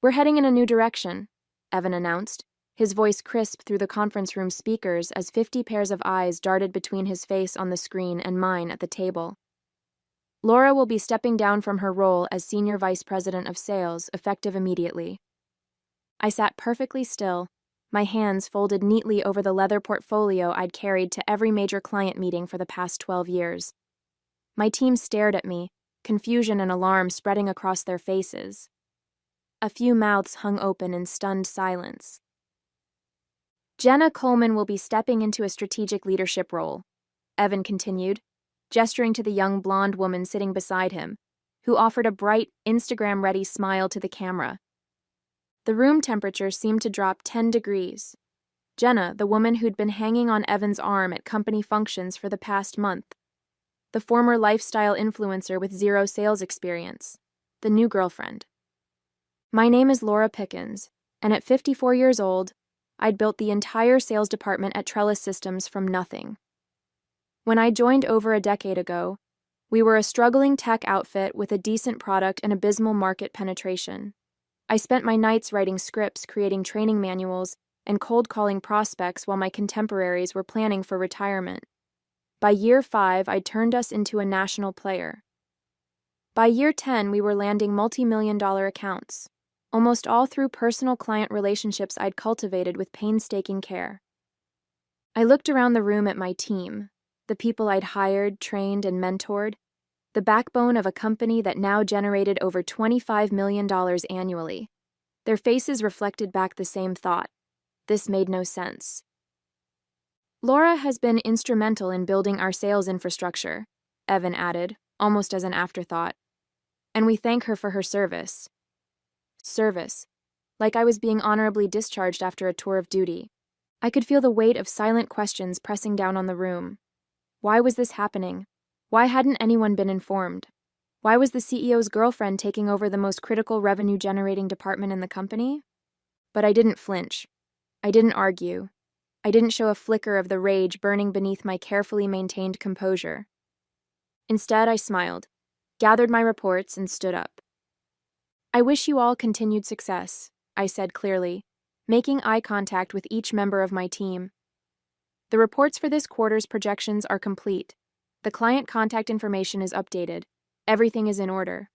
We're heading in a new direction, Evan announced, his voice crisp through the conference room speakers as 50 pairs of eyes darted between his face on the screen and mine at the table. Laura will be stepping down from her role as Senior Vice President of Sales, effective immediately. I sat perfectly still, my hands folded neatly over the leather portfolio I'd carried to every major client meeting for the past 12 years. My team stared at me, confusion and alarm spreading across their faces. A few mouths hung open in stunned silence. Jenna Coleman will be stepping into a strategic leadership role, Evan continued, gesturing to the young blonde woman sitting beside him, who offered a bright, Instagram-ready smile to the camera. The room temperature seemed to drop 10 degrees. Jenna, the woman who'd been hanging on Evan's arm at company functions for the past month. The former lifestyle influencer with zero sales experience. The new girlfriend. My name is Laura Pickens, and at 54 years old, I'd built the entire sales department at Trellis Systems from nothing. When I joined over a decade ago, we were a struggling tech outfit with a decent product and abysmal market penetration. I spent my nights writing scripts, creating training manuals, and cold calling prospects while my contemporaries were planning for retirement. By year 5, I'd turned us into a national player. By year 10, we were landing multi-million-dollar accounts, almost all through personal client relationships I'd cultivated with painstaking care. I looked around the room at my team, the people I'd hired, trained, and mentored, the backbone of a company that now generated over $25 million annually. Their faces reflected back the same thought. This made no sense. Laura has been instrumental in building our sales infrastructure, Evan added, almost as an afterthought. And we thank her for her service. Service. Like I was being honorably discharged after a tour of duty. I could feel the weight of silent questions pressing down on the room. Why was this happening? Why hadn't anyone been informed? Why was the CEO's girlfriend taking over the most critical revenue-generating department in the company? But I didn't flinch. I didn't argue. I didn't show a flicker of the rage burning beneath my carefully maintained composure. Instead, I smiled, gathered my reports, and stood up. I wish you all continued success, I said clearly, making eye contact with each member of my team. The reports for this quarter's projections are complete. The client contact information is updated. Everything is in order.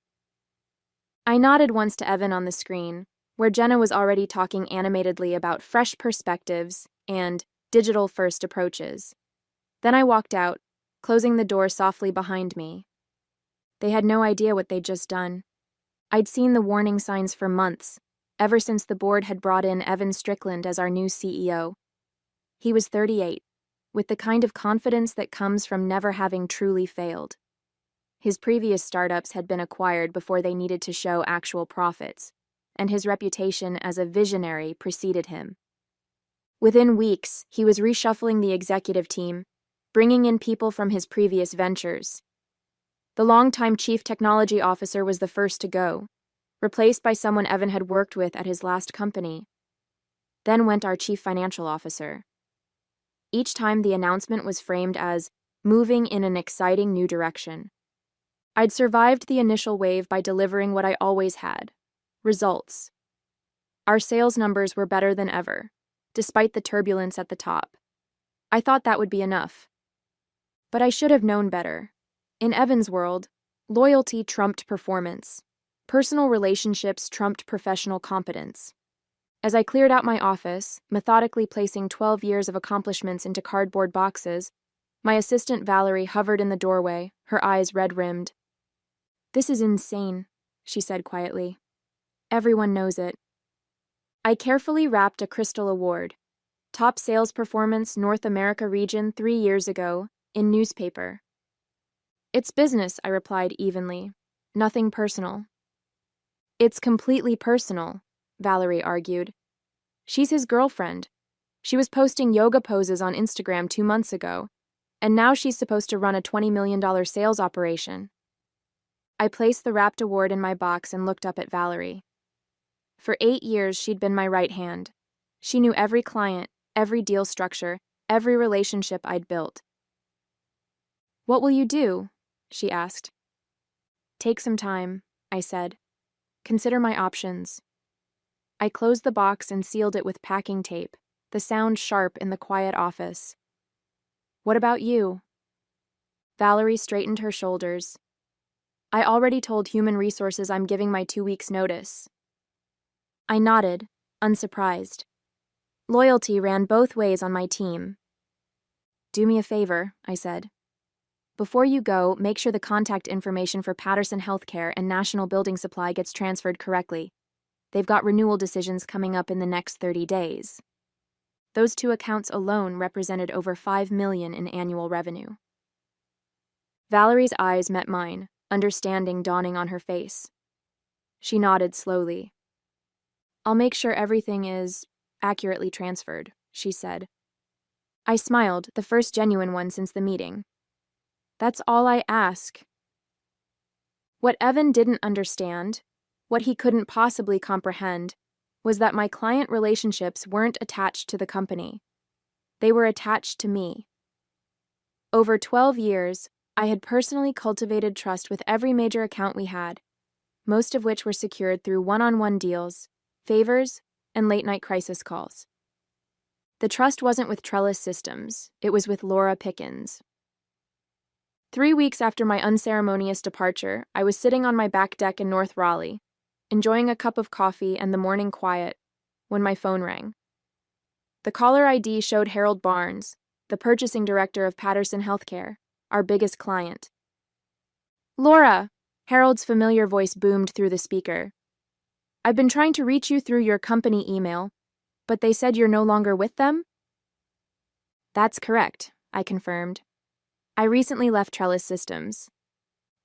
I nodded once to Evan on the screen, where Jenna was already talking animatedly about fresh perspectives and digital-first approaches. Then I walked out, closing the door softly behind me. They had no idea what they'd just done. I'd seen the warning signs for months, ever since the board had brought in Evan Strickland as our new CEO. He was 38, with the kind of confidence that comes from never having truly failed. His previous startups had been acquired before they needed to show actual profits, and his reputation as a visionary preceded him. Within weeks, he was reshuffling the executive team, bringing in people from his previous ventures. The longtime chief technology officer was the first to go, replaced by someone Evan had worked with at his last company. Then went our chief financial officer. Each time the announcement was framed as moving in an exciting new direction. I'd survived the initial wave by delivering what I always had: results. Our sales numbers were better than ever, despite the turbulence at the top. I thought that would be enough. But I should have known better. In Evan's world, loyalty trumped performance. Personal relationships trumped professional competence. As I cleared out my office, methodically placing 12 years of accomplishments into cardboard boxes, my assistant Valerie hovered in the doorway, her eyes red-rimmed. "This is insane," she said quietly. "Everyone knows it." I carefully wrapped a crystal award, top sales performance North America region 3 years ago, in newspaper. "It's business," I replied evenly. "Nothing personal." "It's completely personal," Valerie argued. "She's his girlfriend. She was posting yoga poses on Instagram 2 months ago, and now she's supposed to run a $20 million sales operation." I placed the wrapped award in my box and looked up at Valerie. For 8 years, she'd been my right hand. She knew every client, every deal structure, every relationship I'd built. "What will you do?" she asked. "Take some time," I said. "Consider my options." I closed the box and sealed it with packing tape, the sound sharp in the quiet office. What about you? Valerie straightened her shoulders. I already told Human Resources I'm giving my 2 weeks' notice. I nodded, unsurprised. Loyalty ran both ways on my team. Do me a favor, I said. Before you go, make sure the contact information for Patterson Healthcare and National Building Supply gets transferred correctly. They've got renewal decisions coming up in the next 30 days. Those 2 accounts alone represented over $5 million in annual revenue. Valerie's eyes met mine, understanding dawning on her face. She nodded slowly. I'll make sure everything is accurately transferred, she said. I smiled, the first genuine one since the meeting. That's all I ask. What Evan didn't understand, what he couldn't possibly comprehend, was that my client relationships weren't attached to the company. They were attached to me. Over 12 years, I had personally cultivated trust with every major account we had, most of which were secured through one-on-one deals, favors, and late-night crisis calls. The trust wasn't with Trellis Systems, it was with Laura Pickens. 3 weeks after my unceremonious departure, I was sitting on my back deck in North Raleigh, enjoying a cup of coffee and the morning quiet, when my phone rang. The caller ID showed Harold Barnes, the purchasing director of Patterson Healthcare, our biggest client. Laura, Harold's familiar voice boomed through the speaker. I've been trying to reach you through your company email, but they said you're no longer with them? That's correct, I confirmed. I recently left Trellis Systems.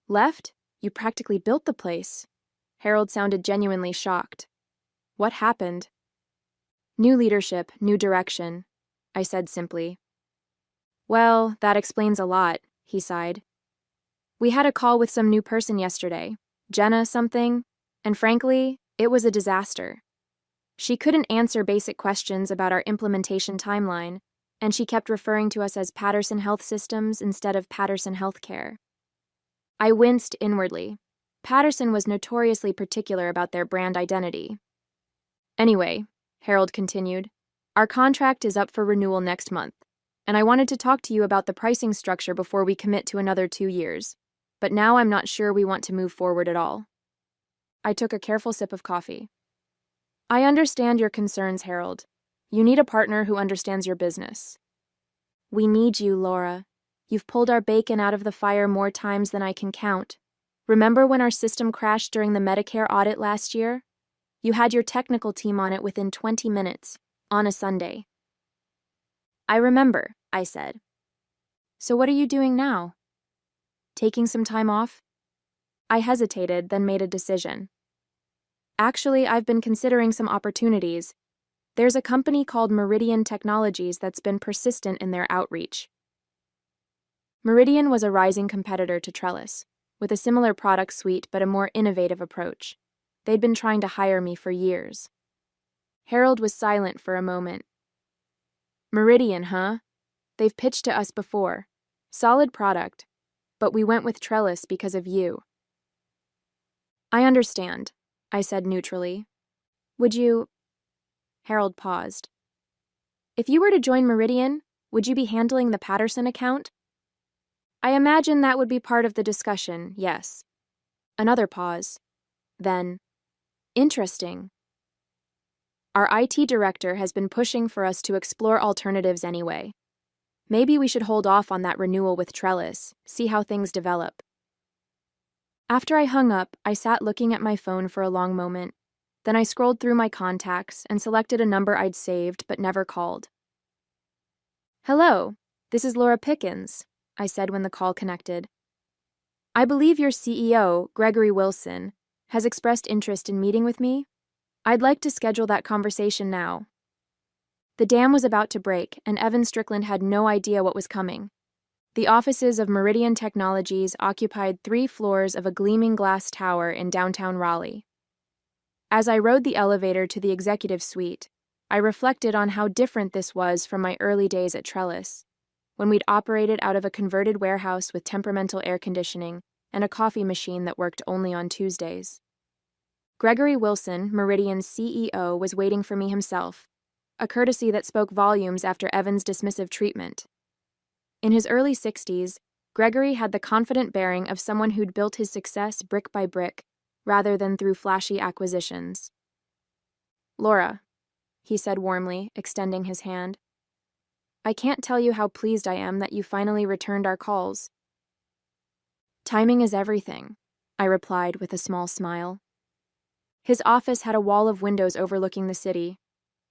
Left? You practically built the place. Harold sounded genuinely shocked. What happened? New leadership, new direction, I said simply. Well, that explains a lot, he sighed. We had a call with some new person yesterday, Jenna something, and frankly, it was a disaster. She couldn't answer basic questions about our implementation timeline, and she kept referring to us as Patterson Health Systems instead of Patterson Healthcare. I winced inwardly. Patterson was notoriously particular about their brand identity. Anyway, Harold continued, our contract is up for renewal next month, and I wanted to talk to you about the pricing structure before we commit to another 2 years, but now I'm not sure we want to move forward at all. I took a careful sip of coffee. I understand your concerns, Harold. You need a partner who understands your business. We need you, Laura. You've pulled our bacon out of the fire more times than I can count. Remember when our system crashed during the Medicare audit last year? You had your technical team on it within 20 minutes, on a Sunday. I remember, I said. So what are you doing now? Taking some time off? I hesitated, then made a decision. Actually, I've been considering some opportunities. There's a company called Meridian Technologies that's been persistent in their outreach. Meridian was a rising competitor to Trellis, with a similar product suite but a more innovative approach. They'd been trying to hire me for years. Harold was silent for a moment. Meridian, huh? They've pitched to us before. Solid product, but we went with Trellis because of you. I understand, I said neutrally. Would you... Harold paused. If you were to join Meridian, would you be handling the Patterson account? I imagine that would be part of the discussion, yes. Another pause. Then, interesting. Our IT director has been pushing for us to explore alternatives anyway. Maybe we should hold off on that renewal with Trellis, see how things develop. After I hung up, I sat looking at my phone for a long moment. Then I scrolled through my contacts and selected a number I'd saved but never called. Hello, this is Laura Pickens, I said when the call connected. I believe your CEO, Gregory Wilson, has expressed interest in meeting with me. I'd like to schedule that conversation now. The dam was about to break, and Evan Strickland had no idea what was coming. The offices of Meridian Technologies occupied 3 floors of a gleaming glass tower in downtown Raleigh. As I rode the elevator to the executive suite, I reflected on how different this was from my early days at Trellis, when we'd operated out of a converted warehouse with temperamental air conditioning and a coffee machine that worked only on Tuesdays. Gregory Wilson, Meridian's CEO, was waiting for me himself, a courtesy that spoke volumes after Evan's dismissive treatment. In his early 60s, Gregory had the confident bearing of someone who'd built his success brick by brick, rather than through flashy acquisitions. "Laura," he said warmly, extending his hand, "I can't tell you how pleased I am that you finally returned our calls." "Timing is everything," I replied with a small smile. His office had a wall of windows overlooking the city.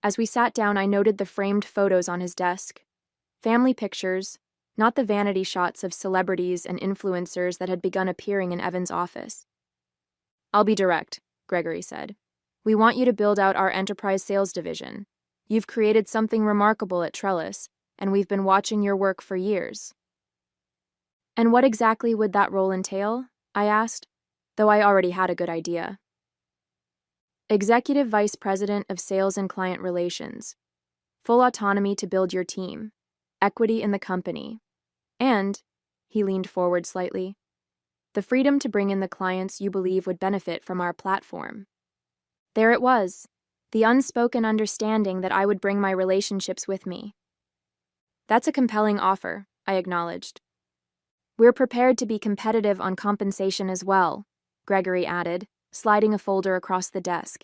As we sat down, I noted the framed photos on his desk. Family pictures, not the vanity shots of celebrities and influencers that had begun appearing in Evan's office. "I'll be direct," Gregory said. "We want you to build out our enterprise sales division. You've created something remarkable at Trellis, and we've been watching your work for years." "And what exactly would that role entail?" I asked, though I already had a good idea. "Executive Vice President of Sales and Client Relations. Full autonomy to build your team. Equity in the company. And," he leaned forward slightly, "the freedom to bring in the clients you believe would benefit from our platform." There it was, the unspoken understanding that I would bring my relationships with me. "That's a compelling offer," I acknowledged. "We're prepared to be competitive on compensation as well," Gregory added, sliding a folder across the desk.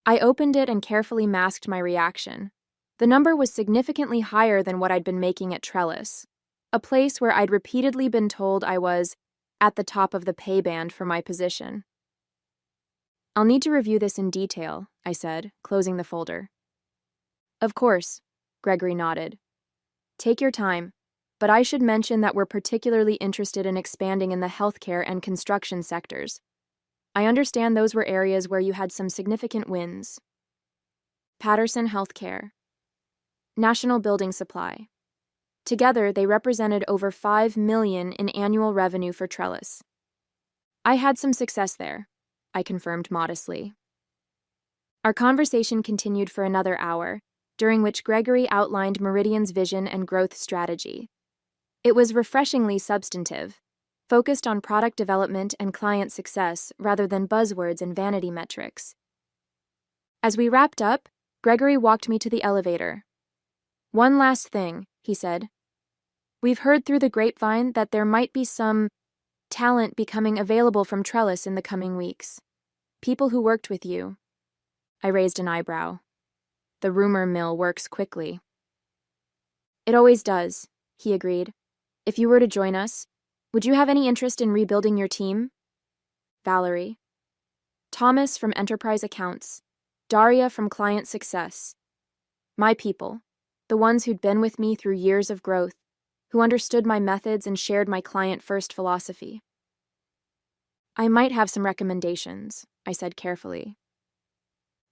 I opened it and carefully masked my reaction. The number was significantly higher than what I'd been making at Trellis, a place where I'd repeatedly been told I was at the top of the pay band for my position. "I'll need to review this in detail," I said, closing the folder. "Of course," Gregory nodded. "Take your time, but I should mention that we're particularly interested in expanding in the healthcare and construction sectors. I understand those were areas where you had some significant wins." Patterson Healthcare. National Building Supply. Together, they represented over $5 million in annual revenue for Trellis. "I had some success there," I confirmed modestly. Our conversation continued for another hour, during which Gregory outlined Meridian's vision and growth strategy. It was refreshingly substantive, focused on product development and client success rather than buzzwords and vanity metrics. As we wrapped up, Gregory walked me to the elevator. "One last thing," he said. "We've heard through the grapevine that there might be some talent becoming available from Trellis in the coming weeks. People who worked with you." I raised an eyebrow. "The rumor mill works quickly." "It always does," he agreed. "If you were to join us, would you have any interest in rebuilding your team?" Valerie. Thomas from Enterprise Accounts. Daria from Client Success. My people, the ones who'd been with me through years of growth, who understood my methods and shared my client-first philosophy. "I might have some recommendations," I said carefully.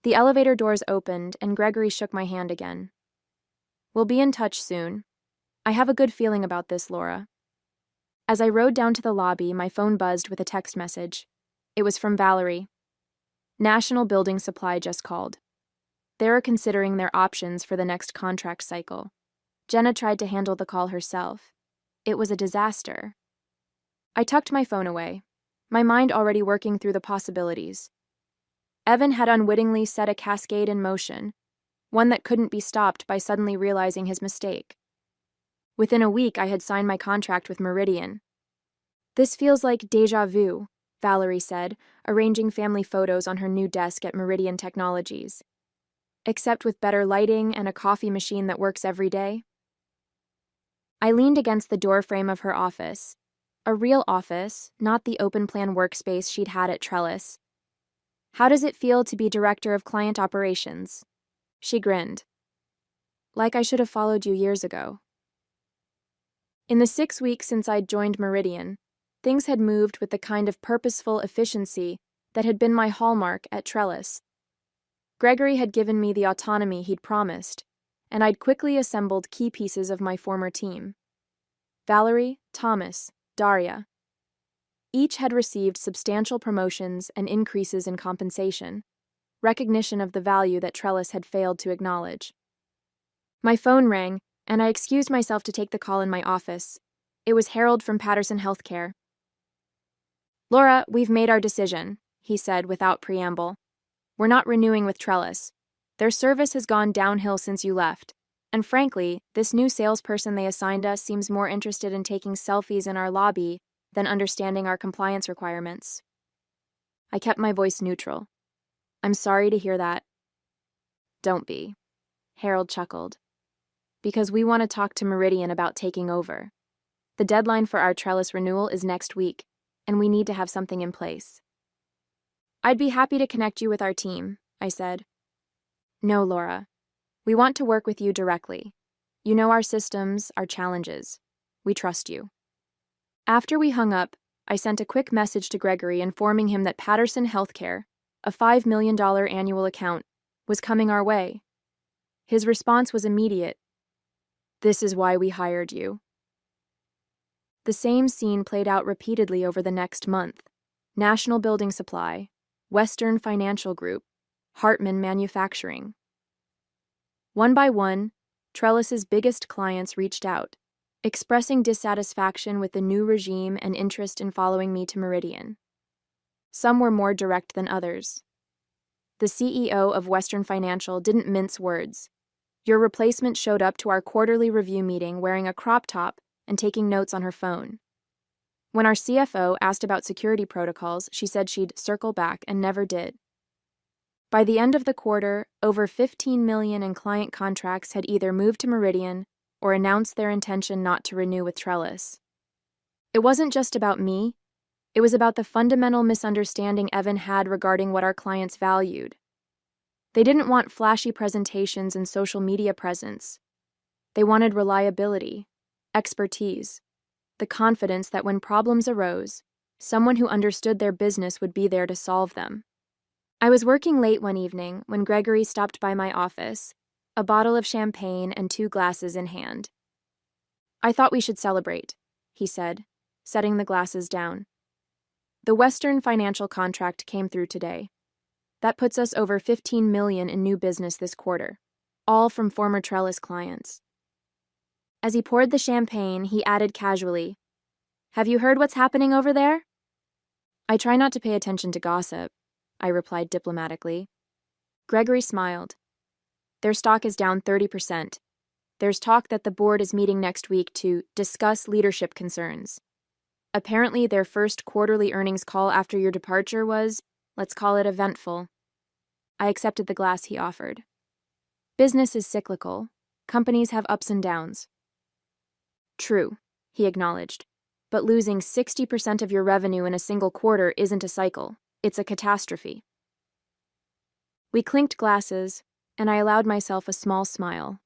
The elevator doors opened, and Gregory shook my hand again. "We'll be in touch soon. I have a good feeling about this, Laura." As I rode down to the lobby, my phone buzzed with a text message. It was from Valerie. National Building Supply just called. They're considering their options for the next contract cycle. Jenna tried to handle the call herself. It was a disaster. I tucked my phone away, my mind already working through the possibilities. Evan had unwittingly set a cascade in motion, one that couldn't be stopped by suddenly realizing his mistake. Within a week, I had signed my contract with Meridian. "This feels like déjà vu," Valerie said, arranging family photos on her new desk at Meridian Technologies. "Except with better lighting and a coffee machine that works every day." I leaned against the doorframe of her office. A real office, not the open-plan workspace she'd had at Trellis. "How does it feel to be Director of Client Operations?" She grinned. "Like I should have followed you years ago." In the 6 weeks since I'd joined Meridian, things had moved with the kind of purposeful efficiency that had been my hallmark at Trellis. Gregory had given me the autonomy he'd promised, and I'd quickly assembled key pieces of my former team. Valerie, Thomas, Daria. Each had received substantial promotions and increases in compensation, recognition of the value that Trellis had failed to acknowledge. My phone rang, and I excused myself to take the call in my office. It was Harold from Patterson Healthcare. "Laura, we've made our decision," he said without preamble. "We're not renewing with Trellis. Their service has gone downhill since you left. And frankly, this new salesperson they assigned us seems more interested in taking selfies in our lobby than understanding our compliance requirements." I kept my voice neutral. "I'm sorry to hear that." "Don't be," Harold chuckled. "Because we want to talk to Meridian about taking over. The deadline for our Trellis renewal is next week, and we need to have something in place." "I'd be happy to connect you with our team," I said. "No, Laura. We want to work with you directly. You know our systems, our challenges. We trust you." After we hung up, I sent a quick message to Gregory informing him that Patterson Healthcare, a $5 million annual account, was coming our way. His response was immediate. "This is why we hired you." The same scene played out repeatedly over the next month. National Building Supply, Western Financial Group, Hartman Manufacturing. One by one, Trellis's biggest clients reached out, expressing dissatisfaction with the new regime and interest in following me to Meridian. Some were more direct than others. The CEO of Western Financial didn't mince words. "Your replacement showed up to our quarterly review meeting wearing a crop top and taking notes on her phone. When our CFO asked about security protocols, she said she'd circle back and never did." By the end of the quarter, over $15 million in client contracts had either moved to Meridian or announced their intention not to renew with Trellis. It wasn't just about me. It was about the fundamental misunderstanding Evan had regarding what our clients valued. They didn't want flashy presentations and social media presence. They wanted reliability, expertise, the confidence that when problems arose, someone who understood their business would be there to solve them. I was working late one evening when Gregory stopped by my office, a bottle of champagne and 2 glasses in hand. "I thought we should celebrate," he said, setting the glasses down. "The Western Financial contract came through today. That puts us over $15 million in new business this quarter, all from former Trellis clients." As he poured the champagne, he added casually, "Have you heard what's happening over there?" "I try not to pay attention to gossip," I replied diplomatically. Gregory smiled. "Their stock is down 30%. There's talk that the board is meeting next week to discuss leadership concerns. Apparently, their first quarterly earnings call after your departure was, let's call it, eventful." I accepted the glass he offered. "Business is cyclical. Companies have ups and downs." "True," he acknowledged. "But losing 60% of your revenue in a single quarter isn't a cycle. It's a catastrophe." We clinked glasses, and I allowed myself a small smile.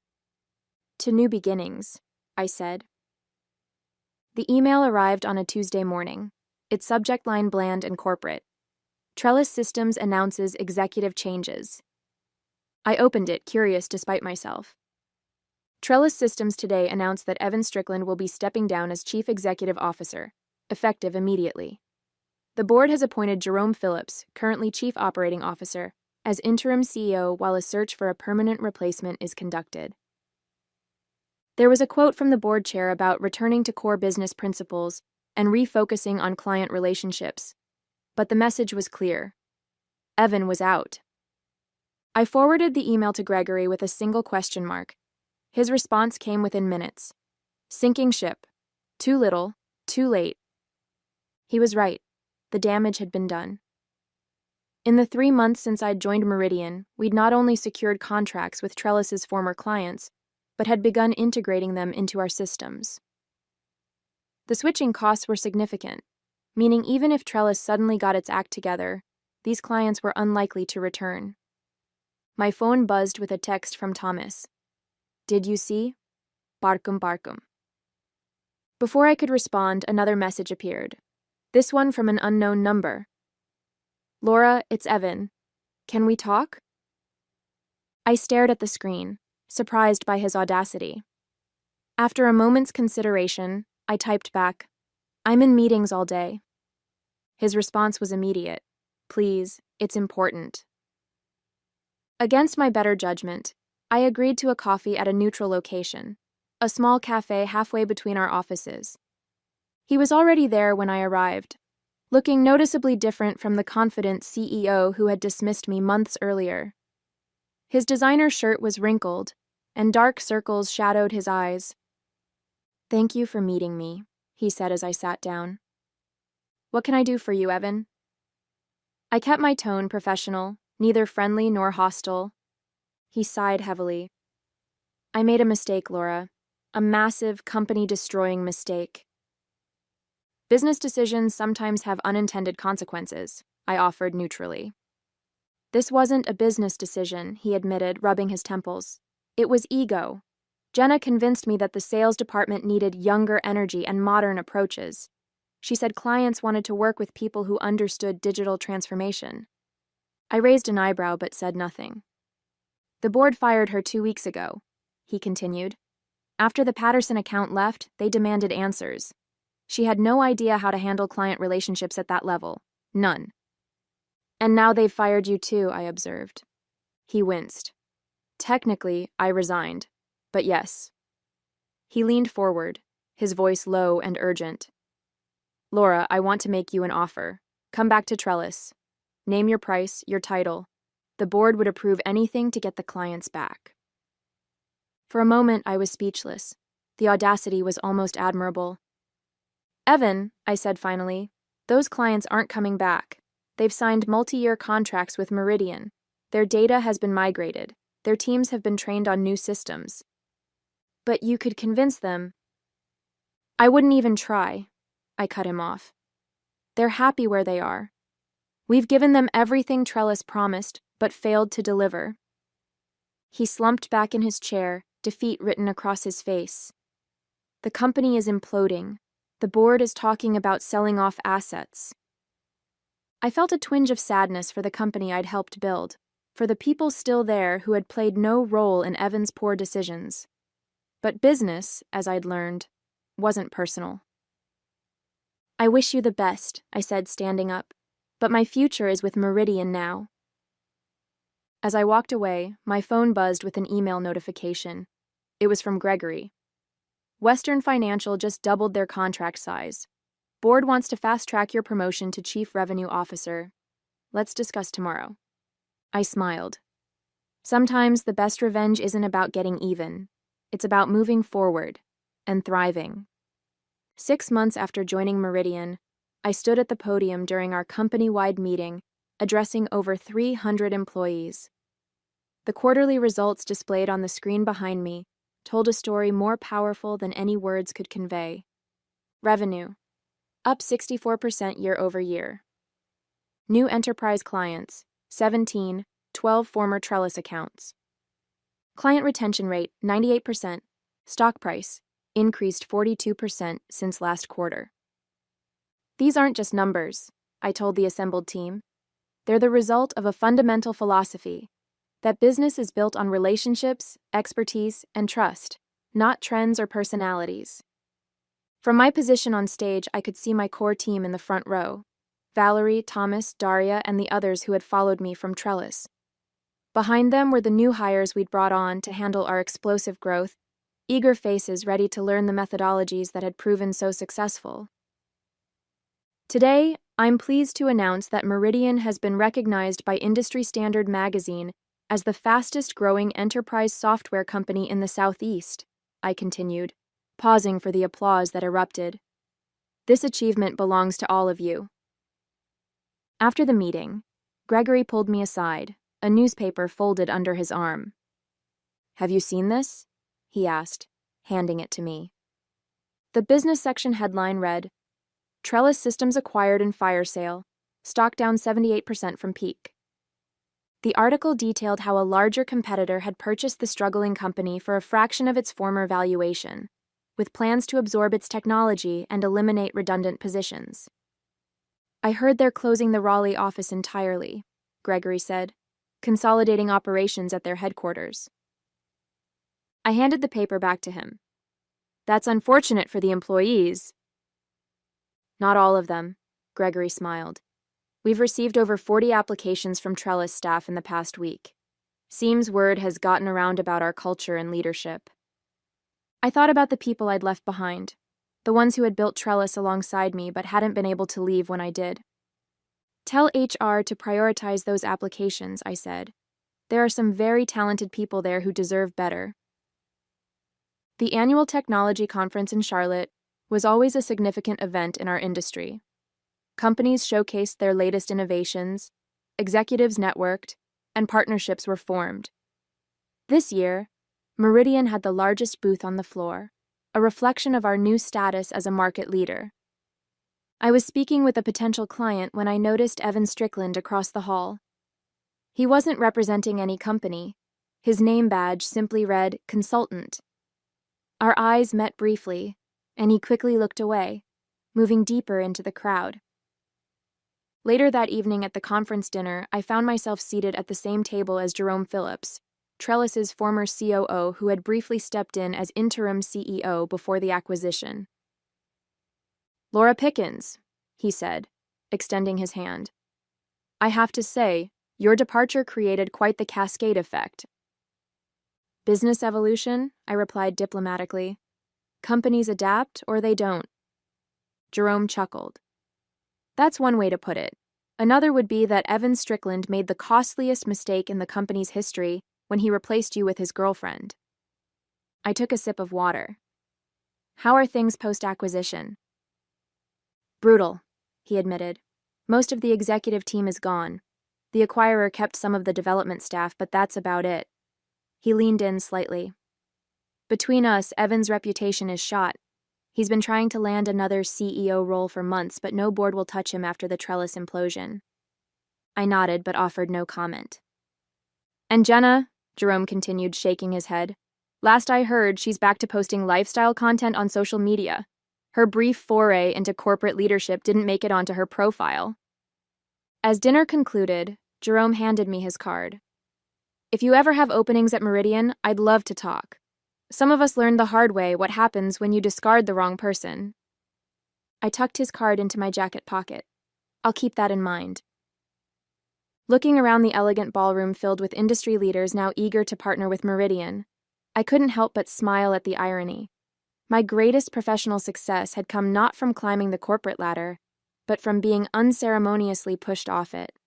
"To new beginnings," I said. The email arrived on a Tuesday morning, its subject line bland and corporate. "Trellis Systems announces executive changes." I opened it, curious despite myself. "Trellis Systems today announced that Evan Strickland will be stepping down as Chief Executive Officer, effective immediately. The board has appointed Jerome Phillips, currently Chief Operating Officer, as interim CEO while a search for a permanent replacement is conducted." There was a quote from the board chair about returning to core business principles and refocusing on client relationships, but the message was clear. Evan was out. I forwarded the email to Gregory with a single question mark. His response came within minutes. "Sinking ship. Too little, too late." He was right. The damage had been done. In the 3 months since I'd joined Meridian, we'd not only secured contracts with Trellis's former clients, but had begun integrating them into our systems. The switching costs were significant, meaning even if Trellis suddenly got its act together, these clients were unlikely to return. My phone buzzed with a text from Thomas. "Did you see? Barkum barkum." Before I could respond, another message appeared. This one from an unknown number. "Laura, it's Evan. Can we talk?" I stared at the screen, surprised by his audacity. After a moment's consideration, I typed back, "I'm in meetings all day." His response was immediate. "Please, it's important." Against my better judgment, I agreed to a coffee at a neutral location, a small cafe halfway between our offices. He was already there when I arrived. looking noticeably different from the confident CEO who had dismissed me months earlier. His designer shirt was wrinkled, and dark circles shadowed his eyes. "Thank you for meeting me," he said as I sat down. "What can I do for you, Evan?" I kept my tone professional, neither friendly nor hostile. He sighed heavily. "I made a mistake, Laura. A massive, company-destroying mistake." "Business decisions sometimes have unintended consequences," I offered neutrally. "This wasn't a business decision," he admitted, rubbing his temples. "It was ego. Jenna convinced me that the sales department needed younger energy and modern approaches. She said clients wanted to work with people who understood digital transformation." I raised an eyebrow but said nothing. "The board fired her 2 weeks ago," he continued. "After the Patterson account left, they demanded answers. She had no idea how to handle client relationships at that level. None." "And now they've fired you too," I observed. He winced. "Technically, I resigned. But yes." He leaned forward, his voice low and urgent. "Laura, I want to make you an offer. Come back to Trellis. Name your price, your title. The board would approve anything to get the clients back." For a moment, I was speechless. The audacity was almost admirable. "Evan," I said finally, "those clients aren't coming back. They've signed multi-year contracts with Meridian. Their data has been migrated. Their teams have been trained on new systems." "But you could convince them." "I wouldn't even try," I cut him off. "They're happy where they are. We've given them everything Trellis promised, but failed to deliver." He slumped back in his chair, defeat written across his face. "The company is imploding. The board is talking about selling off assets." I felt a twinge of sadness for the company I'd helped build, for the people still there who had played no role in Evan's poor decisions. But business, as I'd learned, wasn't personal. "I wish you the best," I said, standing up, "but my future is with Meridian now." As I walked away, my phone buzzed with an email notification. It was from Gregory. "Western Financial just doubled their contract size. Board wants to fast-track your promotion to Chief Revenue Officer. Let's discuss tomorrow." I smiled. Sometimes the best revenge isn't about getting even. It's about moving forward and thriving. 6 months after joining Meridian, I stood at the podium during our company-wide meeting, addressing over 300 employees. The quarterly results displayed on the screen behind me told a story more powerful than any words could convey. Revenue, up 64% year over year. New enterprise clients, 17, 12 former Trellis accounts. Client retention rate, 98%. Stock price, increased 42% since last quarter. "These aren't just numbers," I told the assembled team. "They're the result of a fundamental philosophy, that business is built on relationships, expertise, and trust, not trends or personalities." From my position on stage, I could see my core team in the front row: Valerie, Thomas, Daria, and the others who had followed me from Trellis. Behind them were the new hires we'd brought on to handle our explosive growth, eager faces ready to learn the methodologies that had proven so successful. Today, I'm pleased to announce that Meridian has been recognized by Industry Standard magazine as the fastest-growing enterprise software company in the Southeast, I continued, pausing for the applause that erupted. "This achievement belongs to all of you." After the meeting, Gregory pulled me aside, a newspaper folded under his arm. "Have you seen this?" he asked, handing it to me. The business section headline read, "Trellis Systems acquired in fire sale, stock down 78% from peak." The article detailed how a larger competitor had purchased the struggling company for a fraction of its former valuation, with plans to absorb its technology and eliminate redundant positions. "I heard they're closing the Raleigh office entirely," Gregory said, "consolidating operations at their headquarters." I handed the paper back to him. "That's unfortunate for the employees." "Not all of them," Gregory smiled. "We've received over 40 applications from Trellis staff in the past week. Seems word has gotten around about our culture and leadership." I thought about the people I'd left behind. the ones who had built Trellis alongside me but hadn't been able to leave when I did. Tell HR to prioritize those applications, I said. There are some very talented people there who deserve better. The annual technology conference in Charlotte was always a significant event in our industry. Companies showcased their latest innovations, executives networked, and partnerships were formed. This year, Meridian had the largest booth on the floor, a reflection of our new status as a market leader. I was speaking with a potential client when I noticed Evan Strickland across the hall. He wasn't representing any company. His name badge simply read Consultant. Our eyes met briefly, and he quickly looked away, moving deeper into the crowd. Later that evening at the conference dinner, I found myself seated at the same table as Jerome Phillips, Trellis's former COO who had briefly stepped in as interim CEO before the acquisition. "Laura Pickens," he said, extending his hand. "I have to say, your departure created quite the cascade effect." "Business evolution," I replied diplomatically. "Companies adapt or they don't." Jerome chuckled. "That's one way to put it. Another would be that Evan Strickland made the costliest mistake in the company's history when he replaced you with his girlfriend." I took a sip of water. "How are things post-acquisition?" "Brutal," he admitted. "Most of the executive team is gone. The acquirer kept some of the development staff, but that's about it." He leaned in slightly. "Between us, Evan's reputation is shot. He's been trying to land another CEO role for months, but no board will touch him after the Trellis implosion." I nodded, but offered no comment. "And Jenna," Jerome continued, shaking his head, "last I heard, she's back to posting lifestyle content on social media. Her brief foray into corporate leadership didn't make it onto her profile." As dinner concluded, Jerome handed me his card. "If you ever have openings at Meridian, I'd love to talk. Some of us learned the hard way what happens when you discard the wrong person." I tucked his card into my jacket pocket. I'll keep that in mind. Looking around the elegant ballroom filled with industry leaders now eager to partner with Meridian, I couldn't help but smile at the irony. My greatest professional success had come not from climbing the corporate ladder, but from being unceremoniously pushed off it.